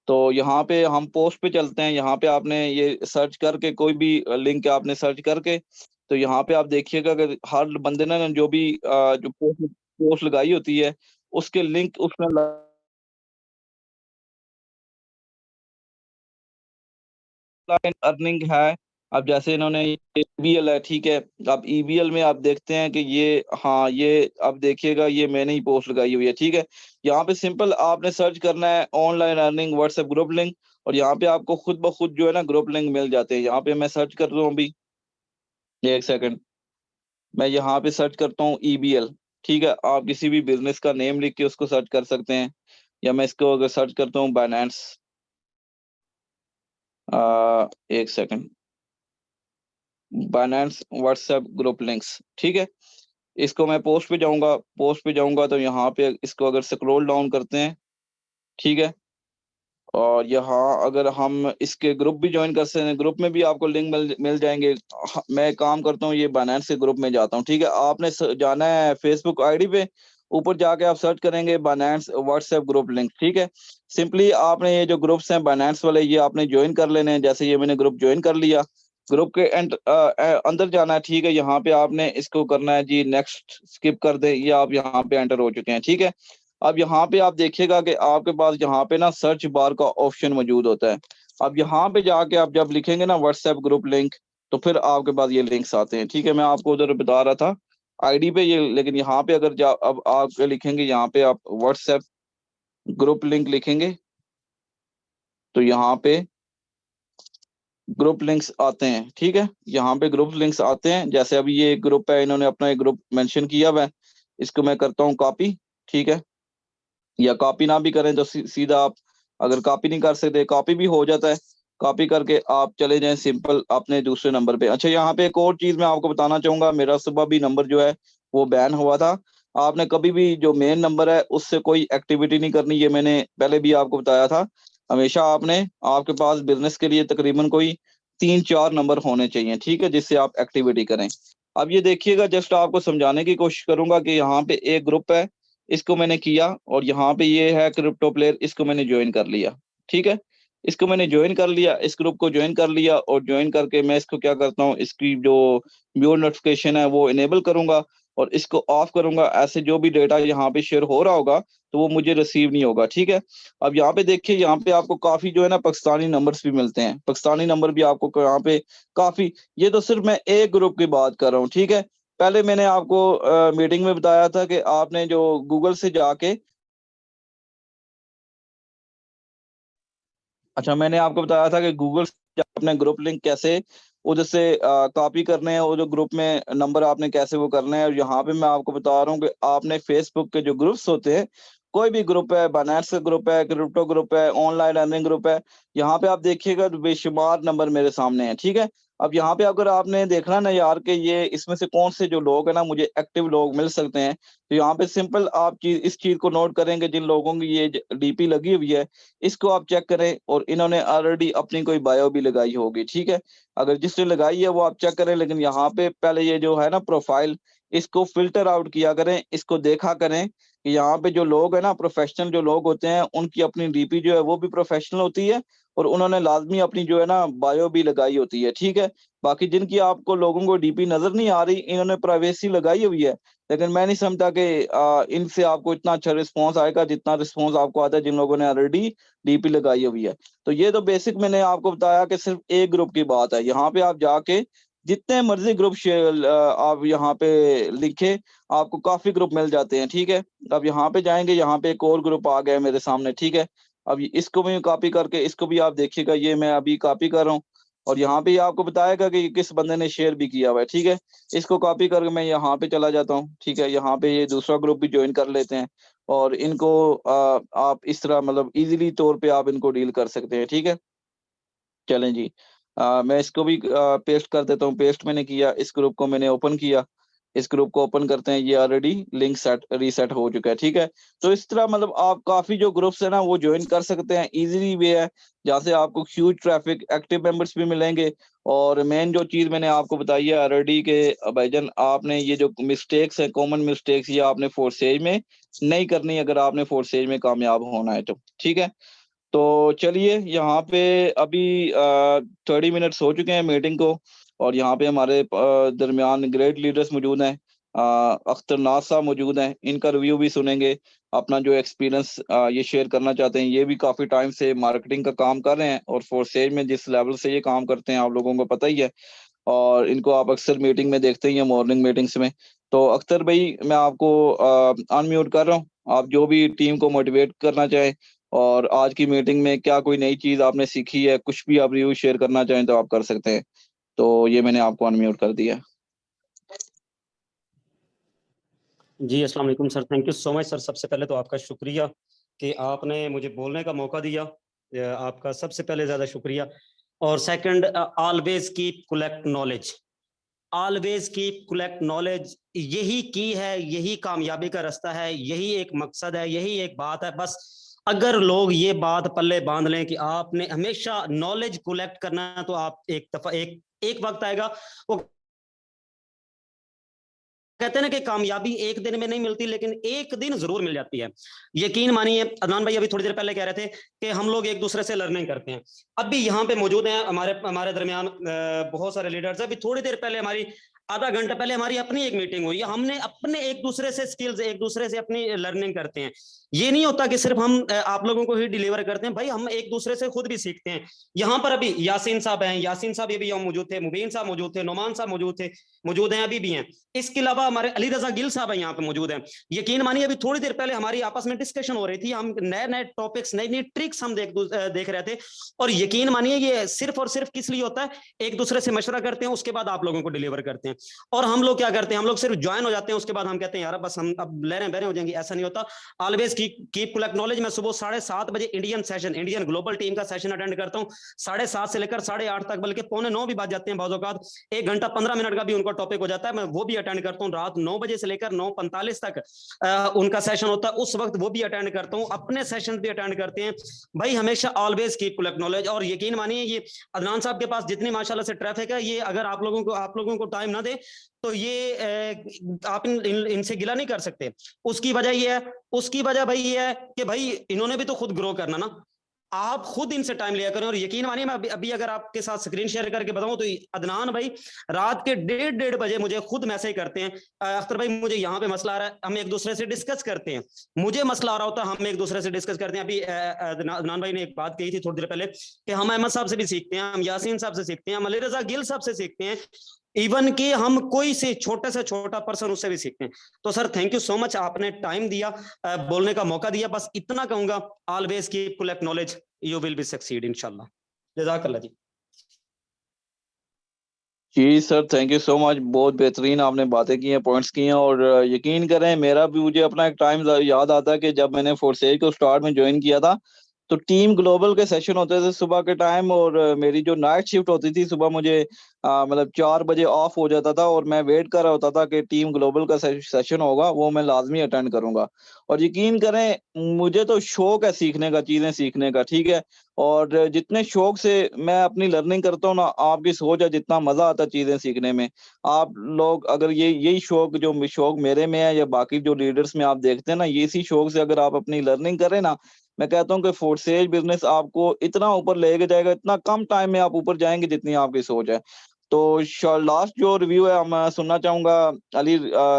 तो यहाँ पे हम पोस्ट पे चलते हैं। यहाँ पे आपने ये सर्च करके कोई भी लिंक आपने सर्च करके, तो यहाँ पे आप देखिएगा कि हर बंदे ने जो भी जो पोस्ट पोस्ट लगाई होती है उसके लिंक उसमें अर्निंग है। अब जैसे इन्होंने ईबीएल है, ठीक है। अब ईबीएल में आप देखते हैं कि ये, हाँ ये अब देखिएगा ये मैंने ही पोस्ट लगाई हुई है, ठीक है। यहाँ पे सिंपल आपने सर्च करना है online earning WhatsApp group link, और यहाँ पे आपको खुद ब खुद जो है ना ग्रुप लिंक मिल जाते हैं। यहाँ पे मैं सर्च कर रहा हूँ अभी, एक सेकंड। मैं यहाँ पे सर्च करता हूँ ईबीएल, ठीक है। आप किसी भी बिजनेस का नेम लिख के उसको सर्च कर सकते हैं, या मैं इसको अगर सर्च करता हूँ बाइनेंस, एक second, Binance WhatsApp group links, ठीक है। इसको मैं पोस्ट पे जाऊंगा तो यहाँ पे इसको अगर स्क्रॉल डाउन करते हैं, ठीक है। और यहाँ अगर हम इसके ग्रुप भी ज्वाइन कर सकते हैं, ग्रुप में भी आपको लिंक मिल जाएंगे। मैं काम करता हूँ ये बाइनेंस के ग्रुप में जाता हूँ, ठीक है। आपने जाना है फेसबुक आईडी पे, ऊपर जाके आप सर्च करेंगे बाइनेंस व्हाट्सएप ग्रुप लिंक, ठीक है। सिंपली आपने ये जो ग्रुप्स हैं बाइनेंस वाले, ये आपने ज्वाइन कर लेने हैं। जैसे ये मैंने ग्रुप ज्वाइन कर लिया, ग्रुप के अंदर जाना है, ठीक है। यहाँ पे आपने इसको करना है जी नेक्स्ट, स्किप कर दे, ये आप यहाँ पे एंटर हो चुके हैं, ठीक है। अब यहाँ पे आप देखिएगा कि आपके पास यहाँ पे ना सर्च बार का ऑप्शन मौजूद होता है। अब यहाँ पे जाके आप जब लिखेंगे ना व्हाट्सएप ग्रुप लिंक, तो फिर आपके पास ये लिंक्स आते हैं, ठीक है। मैं आपको उधर बता रहा था आईडी पे ये, लेकिन यहाँ पे अगर अब आप लिखेंगे, यहाँ पे आप व्हाट्सएप ग्रुप लिंक लिखेंगे, तो यहाँ पे ग्रुप लिंक्स आते हैं, ठीक है। यहाँ पे ग्रुप लिंक्स आते हैं। जैसे अभी ये एक ग्रुप है, इन्होंने अपना एक ग्रुप मेंशन किया हुआ है, इसको मैं करता हूँ कॉपी, ठीक है। या कॉपी ना भी करें तो सीधा आप, अगर कॉपी नहीं कर सकते कॉपी भी हो जाता है, कॉपी करके आप चले जाएं सिंपल अपने दूसरे नंबर पे। अच्छा, यहाँ पे एक और चीज मैं आपको बताना चाहूंगा, मेरा सुबह भी नंबर जो है वो बैन हुआ था। आपने कभी भी जो मेन नंबर है उससे कोई एक्टिविटी नहीं करनी, ये मैंने पहले भी आपको बताया था। हमेशा आपने, आपके पास बिजनेस के लिए तकरीबन कोई 3-4 नंबर होने चाहिए, ठीक है, जिससे आप एक्टिविटी करें। अब ये देखिएगा, जस्ट आपको समझाने की कोशिश करूंगा कि यहाँ पे एक ग्रुप है, इसको मैंने किया, और यहाँ पे ये है क्रिप्टो प्लेयर, इसको मैंने ज्वाइन कर लिया, ठीक है। इसको मैंने ज्वाइन कर लिया, इस ग्रुप को ज्वाइन कर लिया, और ज्वाइन करके मैं इसको क्या करता हूँ, इसकी जो व्यू नोटिफिकेशन है वो इनेबल करूंगा, और इसको ऑफ करूंगा। ऐसे जो भी डेटा यहाँ पे शेयर हो रहा होगा तो वो मुझे रिसीव नहीं होगा, ठीक है। अब यहाँ पे देखिए, यहाँ पे आपको काफी जो है ना पाकिस्तानी नंबर्स भी मिलते हैं, पाकिस्तानी नंबर भी आपको यहाँ पे काफी। ये तो सिर्फ मैं एक ग्रुप की बात कर रहा हूँ, ठीक है। पहले मैंने आपको मीटिंग में बताया था कि आपने जो गूगल से जाके, अच्छा मैंने आपको बताया था कि गूगल से अपने ग्रुप लिंक कैसे उधर से कॉपी करने हैं, और जो ग्रुप में नंबर आपने कैसे वो करने हैं। और यहाँ पे मैं आपको बता रहा हूँ कि आपने फेसबुक के जो ग्रुप्स होते हैं, कोई भी ग्रुप है, बाइनेंस का ग्रुप है, क्रिप्टो ग्रुप है, ऑनलाइन अर्निंग ग्रुप है, यहाँ पे आप देखिएगा तो बेशुमार नंबर मेरे सामने है, ठीक है। अब यहाँ पे अगर आपने देखना ना यार कि ये इसमें से कौन से जो लोग हैं ना मुझे एक्टिव लोग मिल सकते हैं, तो यहाँ पे सिंपल आप चीज इस चीज को नोट करेंगे, जिन लोगों की ये डीपी लगी हुई है इसको आप चेक करें, और इन्होंने ऑलरेडी अपनी कोई बायो भी लगाई होगी, ठीक है। अगर जिसने लगाई है वो आप चेक करें, लेकिन यहाँ पे पहले ये जो है ना प्रोफाइल, इसको फिल्टर आउट किया करें, इसको देखा करें कि यहाँ पे जो लोग हैं ना प्रोफेशनल जो लोग होते हैं उनकी अपनी डीपी जो है वो भी प्रोफेशनल होती है, और उन्होंने लाजमी अपनी जो है ना बायो भी लगाई होती है, ठीक है। बाकी जिनकी आपको लोगों को डीपी नजर नहीं आ रही, इन्होंने प्राइवेसी लगाई हुई है, लेकिन मैं नहीं समझता कि इनसे आपको इतना अच्छा रिस्पॉन्स आएगा जितना रिस्पॉन्स आपको आता है जिन लोगों ने ऑलरेडी डीपी लगाई हुई है। तो ये तो बेसिक मैंने आपको बताया कि सिर्फ एक ग्रुप की बात है। यहाँ पे आप जाके जितने मर्जी ग्रुप आप यहाँ पे लिखे, आपको काफी ग्रुप मिल जाते हैं, ठीक है। अब यहाँ पे जाएंगे, यहाँ पे एक और ग्रुप आ गया है मेरे सामने, ठीक है। अब इसको भी कॉपी करके इसको भी आप देखिएगा, ये मैं अभी कॉपी कर रहा हूँ, और यहाँ पे ये आपको बताएगा कि किस बंदे ने शेयर भी किया हुआ है, ठीक है। इसको कॉपी करके मैं यहाँ पे चला जाता हूँ, ठीक है। यहाँ पे ये दूसरा ग्रुप भी ज्वाइन कर लेते हैं, और इनको आप इस तरह मतलब इजीली तौर पे आप इनको डील कर सकते हैं, ठीक है। चलें जी, मैं इसको भी पेस्ट कर देता हूँ। पेस्ट मैंने किया, इस ग्रुप को मैंने ओपन किया, इस ग्रुप को ओपन करते हैं, ये ऑलरेडी लिंक सेट रीसेट हो चुका है, ठीक है। तो इस तरह मतलब आप काफी जो ग्रुप्स है ना वो ज्वाइन कर सकते हैं, इजीली वे है, जहाँ से आपको ह्यूज ट्रैफिक एक्टिव मेंबर्स भी मिलेंगे। और मेन जो चीज मैंने आपको बताई है ऑलरेडी के भाईजान, आपने ये जो मिस्टेक्स है, कॉमन मिस्टेक्स, ये आपने फोर्सेज में नहीं करनी अगर आपने फोर्सेज में कामयाब होना है तो, ठीक है। तो चलिए यहाँ पे अभी 30 मिनट्स हो चुके हैं मीटिंग को, और यहाँ पे हमारे दरमियान ग्रेट लीडर्स मौजूद हैं। अख्तर नाज साहब मौजूद हैं, इनका रिव्यू भी सुनेंगे। अपना जो एक्सपीरियंस ये शेयर करना चाहते हैं। ये भी काफ़ी टाइम से मार्केटिंग का काम कर रहे हैं, और फोर्सेज में जिस लेवल से ये काम करते हैं आप लोगों को पता ही है, और इनको आप अक्सर मीटिंग में देखते ही हैं, मॉर्निंग मीटिंग्स में। तो अख्तर भाई, मैं आपको अनम्यूट कर रहा हूँ। आप जो भी टीम को मोटिवेट करना चाहें, और आज की मीटिंग में क्या कोई नई चीज़ आपने सीखी है, कुछ भी आप रिव्यू शेयर करना चाहें तो आप कर सकते हैं। तो ये मैंने आपको अनम्यूट कर दिया। जी अस्सलाम वालेकुम sir, thank you so much sir. सबसे पहले तो आपका शुक्रिया कि आपने मुझे बोलने का मौका दिया। आपका सबसे पहले ज़्यादा शुक्रिया। और second, always keep collect knowledge, always keep collect knowledge. यही की है, यही कामयाबी का रास्ता है, यही एक मकसद है, यही एक बात है। बस अगर लोग ये बात पल्ले बांध लें कि आपने हमेशा नॉलेज कलेक्ट करना है, तो आप एक दफा एक वक्त आएगा, वो कहते हैं ना कि कामयाबी एक दिन में नहीं मिलती, लेकिन एक दिन जरूर मिल जाती है। यकीन मानिए, अदनान भाई अभी थोड़ी देर पहले कह रहे थे कि हम लोग एक दूसरे से लर्निंग करते हैं। अभी यहाँ पे मौजूद हैं हमारे हमारे दरमियान बहुत सारे लीडर्स। अभी थोड़ी देर पहले हमारी, आधा घंटा पहले हमारी अपनी एक मीटिंग हुई है। हमने अपने एक दूसरे से स्किल्स, एक दूसरे से अपनी लर्निंग करते हैं। ये नहीं होता कि सिर्फ हम आप लोगों को ही डिलीवर करते हैं, भाई हम एक दूसरे से खुद भी सीखते हैं। यहाँ पर अभी यासीन साहब हैं, यासीन साहब ये भी यहाँ मौजूद थे, मुबीन साहब मौजूद थे, नोमान साहब मौजूद हैं, अभी भी हैं। इसके अलावा हमारे अली रजा गिल साहब यहाँ पे मौजूद हैं। यकीन मानिए, अभी थोड़ी देर पहले हमारी आपस में डिस्कशन हो रही थी। हम नए नए टॉपिक्स, नई नई ट्रिक्स हम देख रहे थे। और यकीन मानिए, ये सिर्फ और सिर्फ किस लिए होता है, एक दूसरे से मशवरा करते हैं, उसके बाद आप लोगों को डिलीवर करते हैं। और हम लोग क्या करते हैं, हम लोग सिर्फ ज्वाइन हो जाते हैं, उसके बाद हम कहते हैं यार बस हम अब लहरें बहरें हो जाएंगी। ऐसा नहीं होता। Always keep collect knowledge. मैं सुबह 7:30 बजे Indian session, Indian global team का सेशन अटेंड करता हूँ। 7:30 से लेकर 8:30 तक, बल्कि 8:45 भी बज जाते हैं बाज़ औक़ात। 1 घंटा 15 मिनट का भी उनका टॉपिक हो जाता है, मैं वो भी अटेंड करता हूँ। रात 9 बजे से लेकर 9:45 तक उनका सेशन होता है, उस वक्त वो भी अटेंड करता हूँ। अपने सेशन भी अटेंड करते हैं। भाई हमेशा ऑलवेज कीप कलेक्ट नॉलेज। और यकीन मानिए, ये अदनान साहब के पास जितनी माशाल्लाह से ट्रैफिक है, ये अगर आप लोगों को टाइम ना दे, तो ये आप इनसे गिला नहीं कर सकते। उसकी वजह ये है, उसकी वजह भाई ये है कि भाई इन्होंने भी तो खुद ग्रो करना ना। आप खुद इनसे टाइम लिया करें। और यकीन मानिए, मैं अभी अगर आपके साथ स्क्रीन शेयर करके बताऊं, तो अदनान भाई रात के 1:30 बजे मुझे खुद मैसेज करते हैं, अख्तर भाई मुझे यहाँ पे मसला आ रहा है। हम एक दूसरे से डिस्कस करते हैं। मुझे मसला आ रहा होता है, हम एक दूसरे से डिस्कस करते हैं। अभी अदनान भाई ने एक बात कही थी थोड़ी देर पहले कि हम अहमद साहब से भी सीखते हैं, हम यासीन साहब से सीखते हैं, हम अली रजा गिल साहब से सीखते हैं, इवन कि हम कोई से छोटा पर्सन उससे भी सीखते हैं। तो sir thank you so much, आपने टाइम दिया, बोलने का मौका दिया। बस इतना कहूंगा, always keep collect knowledge, you will be succeed इंशाल्लाह। जज़ाकल्लाह जी। जी sir, thank you so much. बहुत बेहतरीन आपने बातें की हैं, पॉइंट्स किए हैं। और यकीन करें, मेरा भी, मुझे अपना एक टाइम याद आता है कि जब मैंने फोर्सेज को स्टार्ट में ज्वाइन किया था, तो टीम ग्लोबल के सेशन होते थे सुबह के टाइम, और मेरी जो नाइट शिफ्ट होती थी, सुबह मुझे मतलब 4 बजे ऑफ हो जाता था, और मैं वेट कर रहा होता था कि टीम ग्लोबल का सेशन होगा, वो मैं लाजमी अटेंड करूंगा। और यकीन करें, मुझे तो शौक है सीखने का, चीज़ें सीखने का, ठीक है। और जितने शौक से मैं अपनी लर्निंग करता हूँ ना, आपकी सोच है, जितना मज़ा आता है चीज़ें सीखने में। आप लोग अगर यही शौक, जो शौक मेरे में है, या बाकी जो लीडर्स में आप देखते हैं ना, ये इसी शौक से अगर आप अपनी लर्निंग करें ना, मैं कहता हूँ कि फोर्सेज बिजनेस आपको इतना ऊपर लेके जाएगा, इतना कम टाइम में आप ऊपर जाएंगे जितनी आपकी सोच है। तो लास्ट जो रिव्यू है, मैं सुनना चाहूंगा। अली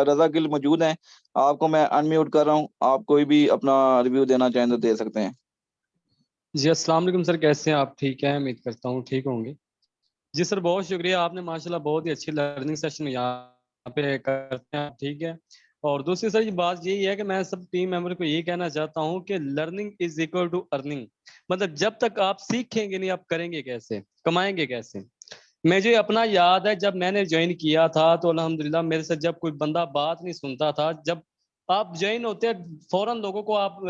रजा गिल मौजूद हैं, आपको मैं अनम्यूट कर रहा हूँ। आप कोई भी अपना रिव्यू देना चाहें तो दे सकते हैं। जी अस्सलाम वालेकुम सर, कैसे हैं आप? ठीक हैं, उम्मीद करता हूँ ठीक होंगे। जी सर, बहुत शुक्रिया, आपने माशाल्लाह बहुत ही अच्छी लर्निंग सेशन यहाँ पे करते हैं, ठीक है। और दूसरी सर, ये बात यही है कि मैं सब टीम मेंबर को यही कहना चाहता हूँ कि learning is equal to earning. मतलब जब तक आप सीखेंगे नहीं, आप करेंगे कैसे, कमाएंगे कैसे? मुझे अपना याद है, जब मैंने ज्वाइन किया था तो अल्हम्दुलिल्लाह मेरे से जब कोई बंदा बात नहीं सुनता था, जब आप ज्वाइन होते हैं फौरन लोगों को आप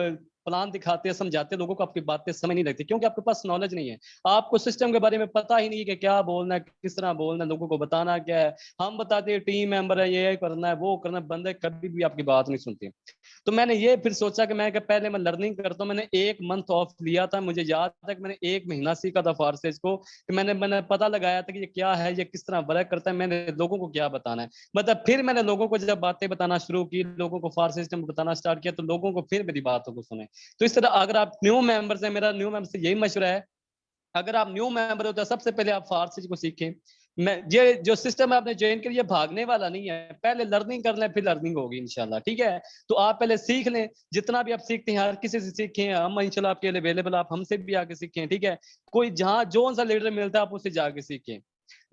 प्लान दिखाते हैं, समझाते हैं, लोगों को आपकी बातें समझ नहीं लगती, क्योंकि आपके पास नॉलेज नहीं है। आपको सिस्टम के बारे में पता ही नहीं कि क्या बोलना है, किस तरह बोलना है, लोगों को बताना क्या है। हम बताते हैं टीम मेंबर है, ये करना है, वो करना है, बंदे कभी भी आपकी बात नहीं सुनते। तो मैंने ये फिर सोचा कि मैं पहले मैं लर्निंग करता हूँ। मैंने 1 मंथ ऑफ लिया था, मुझे याद है कि मैंने 1 महीना सीखा था फारसेज को, कि मैंने पता लगाया था कि ये क्या है, ये किस तरह वर्क करता है, मैंने लोगों को क्या बताना है। मतलब फिर मैंने लोगों को जब बातें बताना शुरू की, लोगों को फार सिस्टम बताना स्टार्ट किया, तो लोगों को फिर मेरी बातों को सुने। तो इस तरह अगर आप न्यू मेंबर्स हैं, मेरा न्यू मेंबर से यही मशवरा है, अगर आप न्यू मेंबर हो तो सबसे पहले आप फारसी को सीखें। मैं ये जो सिस्टम आपने ज्वाइन किया, ये भागने वाला नहीं है, पहले लर्निंग कर लें फिर लर्निंग होगी इंशाल्लाह, ठीक है। तो आप पहले सीख लें, जितना भी आप सीखते हैं हर किसी से सीखें, हम इंशाल्लाह आपके लिए अवेलेबल, आप हमसे भी आके सीखें, ठीक है। कोई जहाँ जो सा लीडर मिलता है आप उससे जाके सीखें।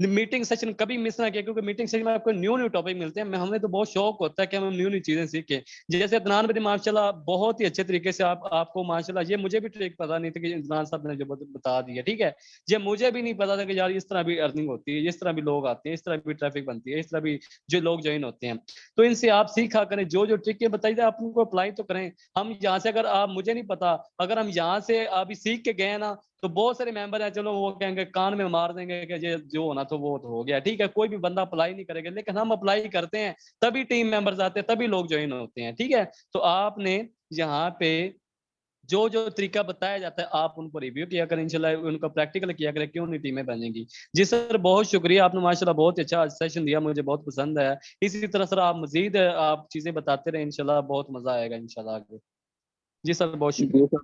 मीटिंग सेशन कभी मिस ना किया, क्योंकि मीटिंग सेशन में आपको न्यू न्यू टॉपिक मिलते हैं, हमें तो बहुत शौक होता है कि हम न्यू न्यू चीजें सीखें। जैसे अदनान भाई माशाल्लाह बहुत ही अच्छे तरीके से आपको माशाल्लाह, ये मुझे भी ट्रिक पता नहीं था कि अदनान साहब ने जो बता दिया, ठीक है। ये मुझे भी नहीं पता था कि यार इस तरह भी अर्निंग होती है, इस तरह भी लोग आते हैं, इस तरह भी ट्रैफिक बनती है, इस तरह भी जो लोग ज्वाइन होते हैं। तो इनसे आप सीखा करें, जो जो ट्रिक बताई आप उनको अप्लाई तो करें। हम यहाँ से, अगर आप, मुझे नहीं पता, अगर हम यहाँ से अभी सीख के गए ना, तो बहुत सारे मेंबर हैं, चलो वो कहेंगे कान में मार देंगे कि ये जो होना तो वो तो हो गया, ठीक है। कोई भी बंदा अप्लाई नहीं करेगा, लेकिन हम अप्लाई करते हैं, तभी टीम मेंबर्स आते हैं, तभी लोग ज्वाइन होते हैं, ठीक है। तो आपने यहाँ पे जो जो तरीका बताया जाता है आप उनको रिव्यू किया करें, इंशाल्लाह उनका प्रैक्टिकल किया करें, क्यों नहीं टीमें बनेंगी। जी सर बहुत शुक्रिया, आपने माशाल्लाह बहुत अच्छा सेशन दिया, मुझे बहुत पसंद है। इसी तरह सर आप मजीद आप चीजें बताते रहे, इंशाल्लाह बहुत मजा आएगा इंशाल्लाह आगे। जी सर बहुत शुक्रिया। जी सर,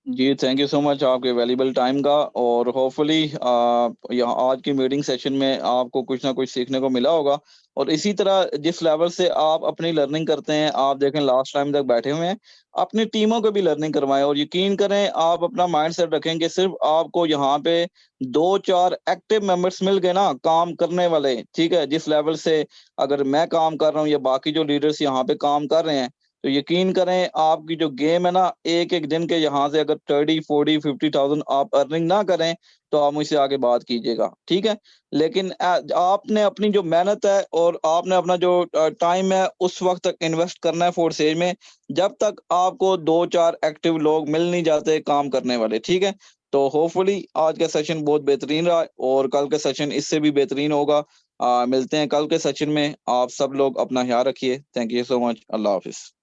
जी थैंक यू सो मच आपके वैल्यूबल टाइम का, और होपफुली यहाँ आज की मीटिंग सेशन में आपको कुछ ना कुछ सीखने को मिला होगा। और इसी तरह जिस लेवल से आप अपनी लर्निंग करते हैं, आप देखें लास्ट टाइम तक बैठे हुए हैं, अपनी टीमों को भी लर्निंग करवाएं। और यकीन करें, आप अपना माइंड सेट रखें कि सिर्फ आपको यहाँ पे 2-4 एक्टिव मेंबर्स मिल गए ना काम करने वाले, ठीक है, जिस लेवल से अगर मैं काम कर रहा हूँ या बाकी जो लीडर्स यहाँ पे काम कर रहे हैं, तो यकीन करें आपकी जो गेम है ना, एक-एक दिन के यहाँ से अगर 30, 40, 50,000 आप अर्निंग ना करें, तो आप मुझसे आगे बात कीजिएगा, ठीक है? लेकिन आपने अपनी जो मेहनत है और आपने अपना जो टाइम है, उस वक़्त तक इन्वेस्ट करना है फोर्सेज में, जब तक आपको 2-4 एक्टिव लोग मिल नहीं जाते काम करने वाले, ठीक है? तो होपफुली आज का सेशन बहुत बेहतरीन रहा और कल का सेशन इससे भी बेहतरीन होगा। मिलते हैं कल के सेशन में। आप सब लोग अपना ख्याल रखिए। Thank you so much. अल्लाह हाफ़िज़।